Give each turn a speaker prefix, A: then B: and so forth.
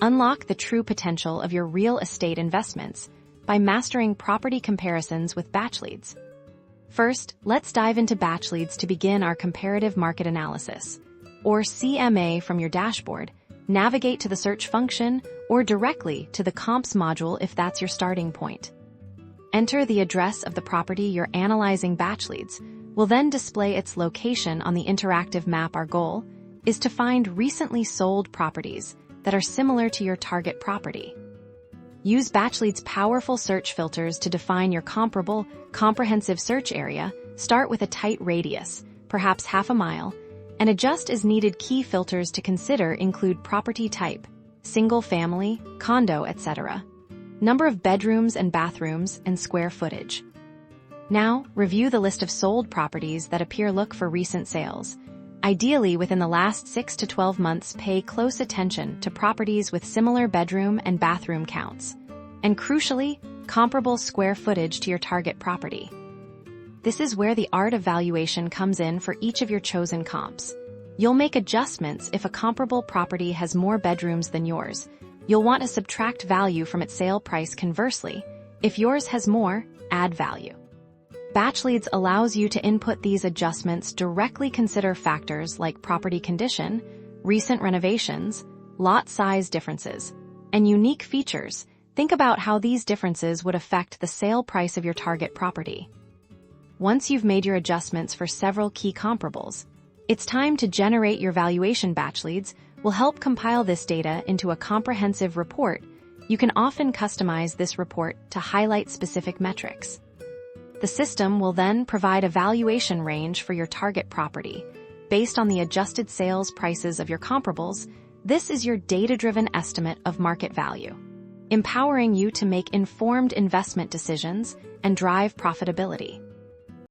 A: Unlock the true potential of your real estate investments by mastering property comparisons with Batchleads. First, let's dive into Batchleads to begin our comparative market analysis, or CMA. From your dashboard, navigate to the search function or directly to the comps module if that's your starting point. Enter the address of the property you're analyzing. Batchleads will then display its location on the interactive map. Our goal is to find recently sold properties that are similar to your target property. Use Batchleads' powerful search filters to define your comprehensive search area. Start with a tight radius, perhaps half a mile, and adjust as needed. Key filters to consider include property type, single family, condo, etc., number of bedrooms and bathrooms, and square footage. Now, review the list of sold properties that appear. Look for recent sales. Ideally, within the last 6 to 12 months, pay close attention to properties with similar bedroom and bathroom counts, and crucially, comparable square footage to your target property. This is where the art of valuation comes in for each of your chosen comps. You'll make adjustments if a comparable property has more bedrooms than yours. You'll want to subtract value from its sale price. Conversely, if yours has more, add value. Batchleads allows you to input these adjustments directly. Consider factors like property condition, recent renovations, lot size differences, and unique features. Think about how these differences would affect the sale price of your target property. Once you've made your adjustments for several key comparables, it's time to generate your valuation. Batchleads will help compile this data into a comprehensive report. You can often customize this report to highlight specific metrics. The system will then provide a valuation range for your target property based on the adjusted sales prices of your comparables. This is your data-driven estimate of market value, empowering you to make informed investment decisions and drive profitability.